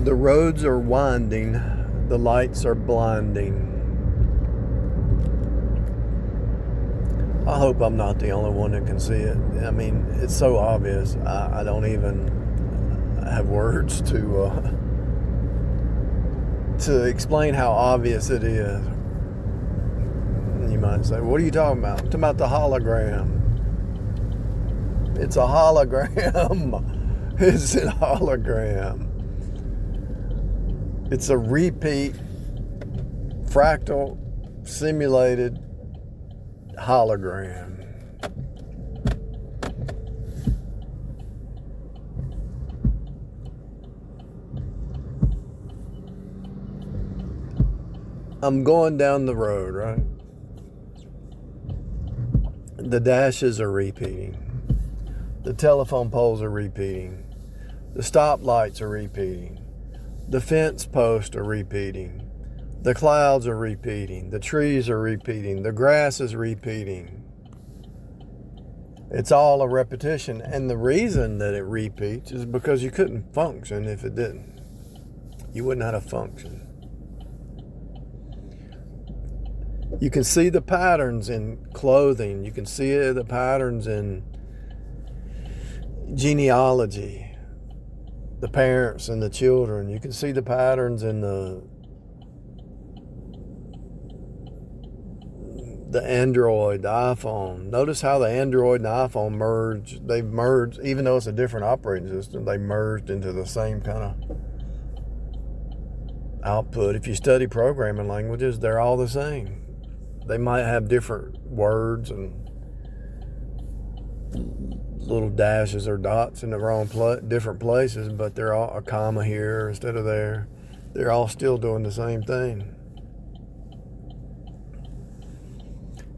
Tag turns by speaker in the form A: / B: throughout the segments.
A: The roads are winding, the lights are blinding. I hope I'm not the only one that can see it. I mean, it's so obvious. I don't even have words to explain how obvious it is. You might say, what are you talking about? I'm talking about the hologram. It's a hologram. It's a hologram. It's a repeat, fractal, simulated hologram. I'm going down the road, right? The dashes are repeating. The telephone poles are repeating. The stoplights are repeating. The fence posts are repeating. The clouds are repeating. The trees are repeating. The grass is repeating. It's all a repetition. And the reason that it repeats is because you couldn't function if it didn't. You wouldn't know how to function. You can see the patterns in clothing. You can see the patterns in genealogy, the parents and the children. You can see the patterns in the Android, the iPhone. Notice how the Android and the iPhone merge. They've merged, even though it's a different operating system, they merged into the same kind of output. If you study programming languages, they're all the same. They might have different words and little dashes or dots in the wrong different places, but they're all a comma here instead of there. They're all still doing the same thing.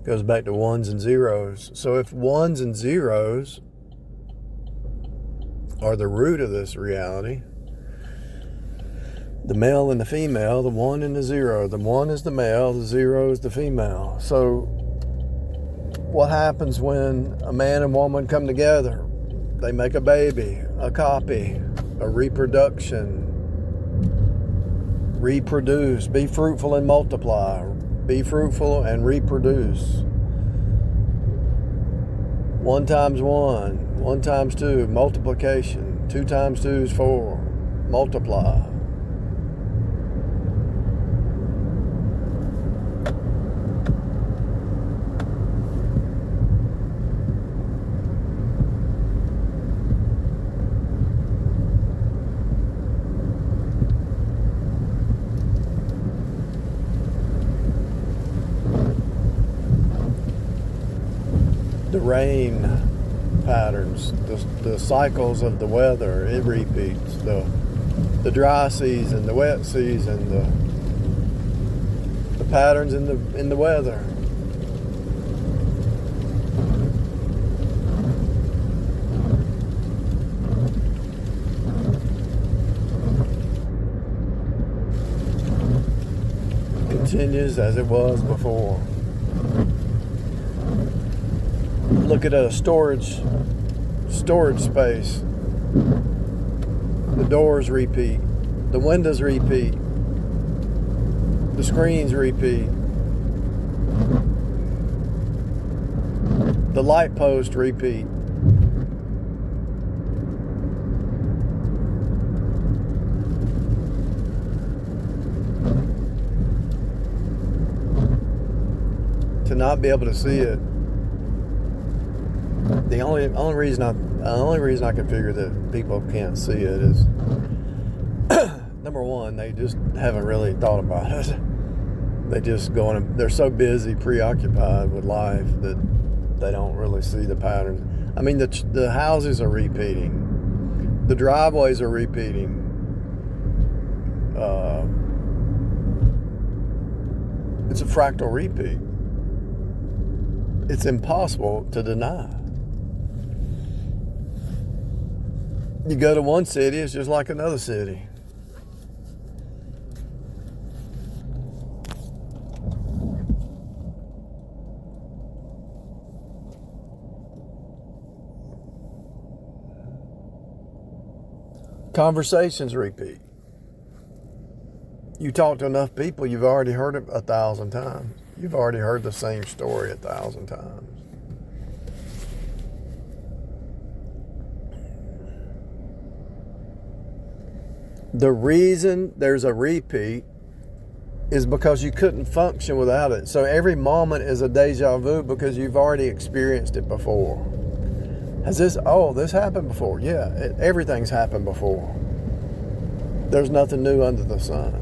A: Goes back to ones and zeros. So if ones and zeros are the root of this reality, the male and the female, the one and the zero. The one is the male, the zero is the female. So what happens when a man and woman come together? They make a baby, a copy, a reproduction. Reproduce, be fruitful and multiply. Be fruitful and reproduce. 1 times 1, 1 times 2, multiplication. 2 times 2 is 4, multiply. The rain patterns, the cycles of the weather, it repeats. The dry season, the wet season, the patterns in the weather. Continues as it was before. Look at a storage space. The doors repeat. The windows repeat. The screens repeat. The light post repeat. To not be able to see it. The only reason I can figure that people can't see it is number one, they just haven't really thought about it. They just they're so busy, preoccupied with life that they don't really see the patterns. I mean, the houses are repeating, the driveways are repeating. It's a fractal repeat. It's impossible to deny. You go to one city, it's just like another city. Conversations repeat. you talk to enough people, you've already heard it 1,000 times. You've already heard the same story 1,000 times. The reason there's a repeat is because you couldn't function without it. So every moment is a deja vu because you've already experienced it before. This happened before. Yeah, everything's happened before. There's nothing new under the sun.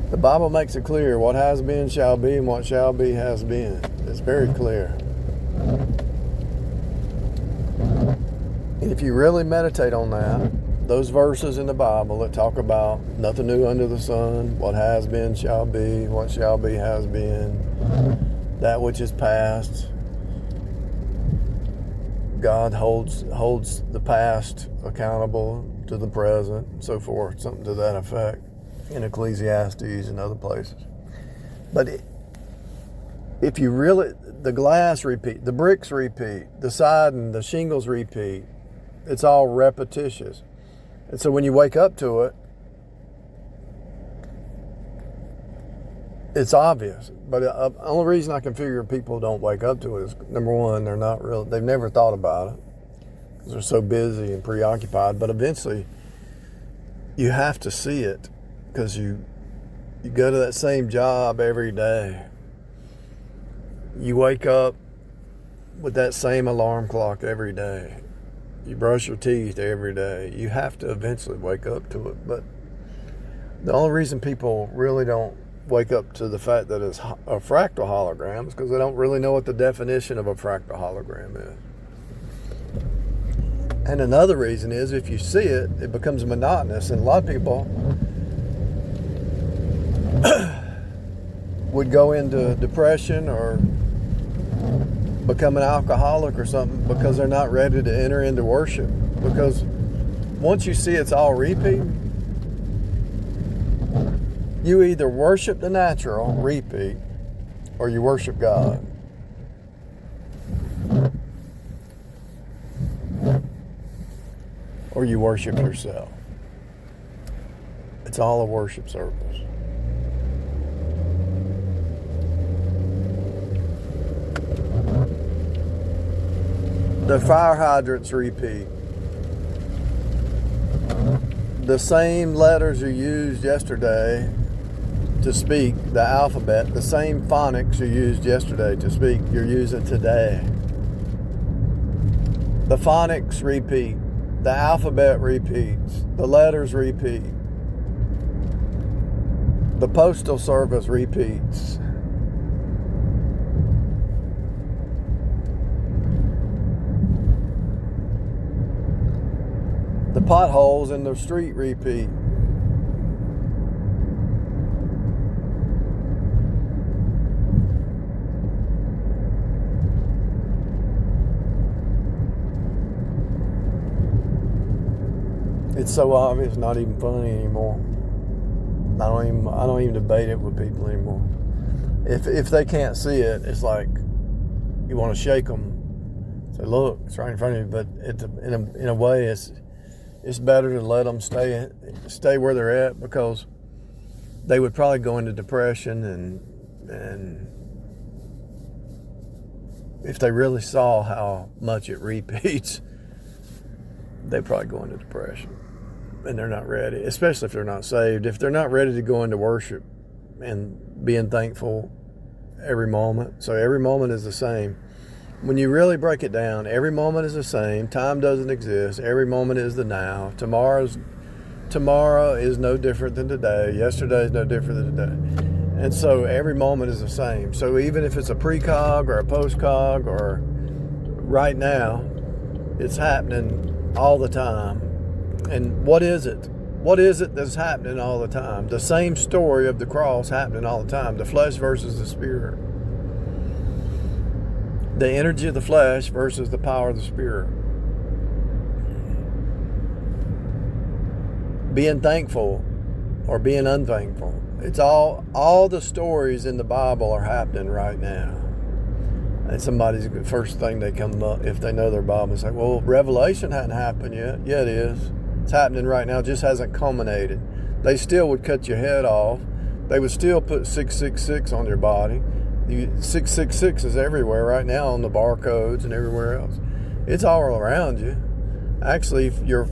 A: The Bible makes it clear what has been shall be, and what shall be has been. It's very clear. And if you really meditate on that, those verses in the Bible that talk about nothing new under the sun, what has been shall be, what shall be has been, that which is past, God holds the past accountable to the present, and so forth, something to that effect in Ecclesiastes and other places. But if you really, the glass repeat, the bricks repeat, the siding, the shingles repeat, it's all repetitious. And so when you wake up to it, it's obvious. But the only reason I can figure people don't wake up to it is, number one, they've never thought about it because they're so busy and preoccupied. But eventually, you have to see it because you go to that same job every day. You wake up with that same alarm clock every day. You brush your teeth every day. You have to eventually wake up to it. But the only reason people really don't wake up to the fact that it's a fractal hologram is because they don't really know what the definition of a fractal hologram is. And another reason is if you see it, it becomes monotonous. And a lot of people would go into depression or become an alcoholic or something because they're not ready to enter into worship. Because once you see it's all repeat, you either worship the natural, repeat, or you worship God. Or you worship yourself. It's all a worship service. The fire hydrants repeat. The same letters you used yesterday to speak the alphabet, the same phonics you used yesterday to speak, you're using today. The phonics repeat. The alphabet repeats. The letters repeat. The postal service repeats. The potholes in the street repeat. It's so obvious, not even funny anymore. I don't even debate it with people anymore. If they can't see it, it's like you want to shake them. Say, look, it's right in front of you. But in a way, it's better to let them stay where they're at, because they would probably go into depression, and if they really saw how much it repeats, they'd probably go into depression. And they're not ready, especially if they're not saved. If they're not ready to go into worship and being thankful every moment. So every moment is the same. When you really break it down, every moment is the same. Time doesn't exist. Every moment is the now. Tomorrow is no different than today. Yesterday is no different than today. And so every moment is the same. So even if it's a precog or a postcog or right now, it's happening all the time. And what is it? What is it that's happening all the time? The same story of the cross happening all the time. The flesh versus the spirit. The energy of the flesh versus the power of the spirit. Being thankful or being unthankful. It's all the stories in the Bible are happening right now. And somebody's first thing they come up, if they know their Bible, is like, well, Revelation hadn't happened yet. Yeah, it is. It's happening right now. It just hasn't culminated. they still would cut your head off. They would still put 666 on your body. 666 is everywhere right now on the barcodes and everywhere else. It's all around you. Actually, your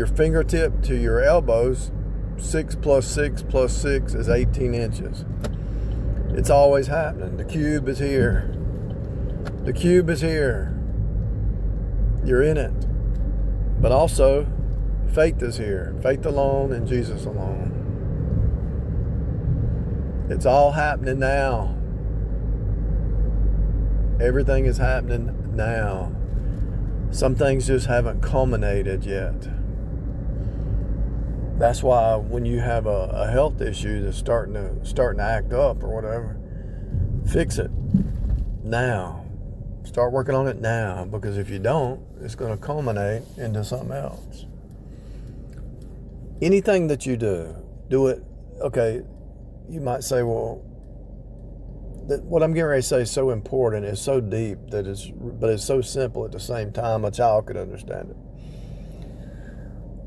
A: fingertip to your elbows, 6 plus 6 plus 6 is 18 inches. It's always happening. The cube is here. The cube is here. You're in it. But also, faith is here. Faith alone and Jesus alone. It's all happening now. Everything is happening now. Some things just haven't culminated yet. That's why when you have a health issue that's starting to act up or whatever, fix it now. Start working on it now, because if you don't, it's going to culminate into something else. Anything that you do it. Okay, you might say, well, what I'm getting ready to say is so important. It's so deep but it's so simple at the same time. A child could understand it.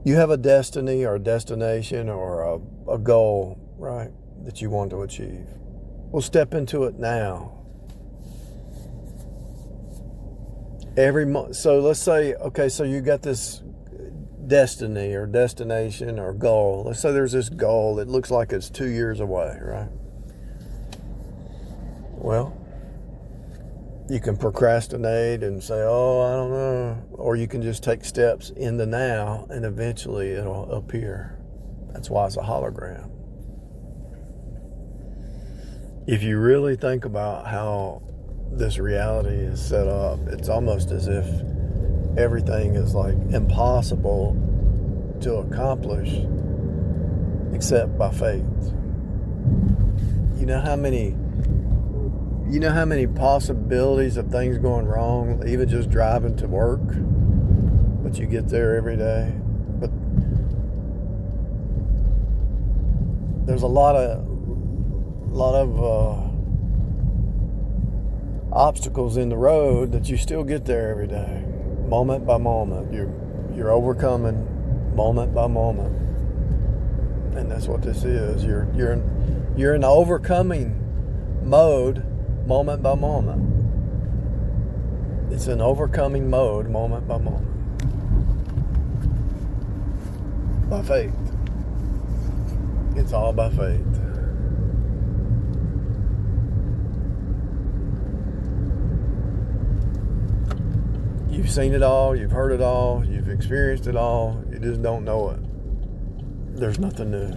A: You have a destiny or a destination or a goal, right, that you want to achieve. Well, step into it now. So let's say, okay, so you got this destiny or destination or goal. Let's say there's this goal that looks like it's 2 years away, right? Well, you can procrastinate and say, oh, I don't know. Or you can just take steps in the now and eventually it'll appear. That's why it's a hologram. If you really think about how this reality is set up, it's almost as if everything is like impossible to accomplish except by faith. You know how many possibilities of things going wrong, even just driving to work, but you get there every day. But there's a lot of obstacles in the road that you still get there every day, moment by moment. You're overcoming moment by moment, and that's what this is. You're in overcoming mode, moment by moment. It's an overcoming mode, moment by moment, by faith. It's all by faith. You've seen it all, you've heard it all, you've experienced it all, you just don't know it. There's nothing new.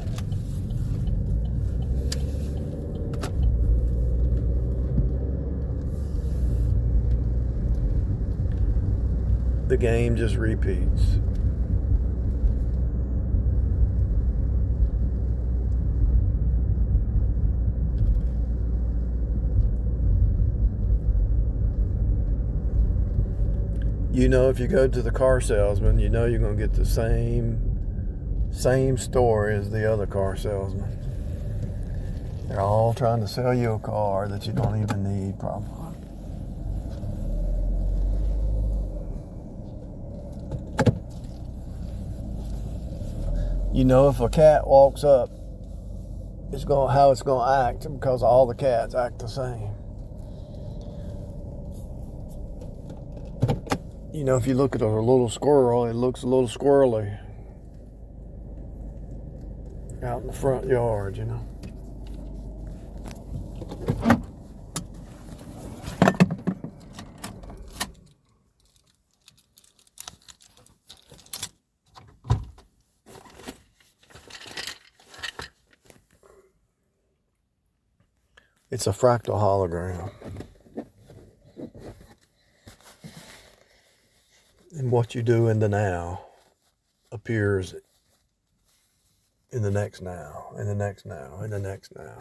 A: The game just repeats. You know, if you go to the car salesman, you know you're going to get the same story as the other car salesman. They're all trying to sell you a car that you don't even need, probably. You know, if a cat walks up, how it's going to act, because all the cats act the same. You know, if you look at a little squirrel, it looks a little squirrely out in the front yard, you know. It's a fractal hologram. And what you do in the now appears in the next now, in the next now, in the next now.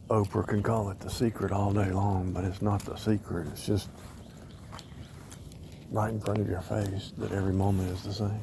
A: Oprah can call it the secret all day long, but it's not the secret. It's just right in front of your face that every moment is the same.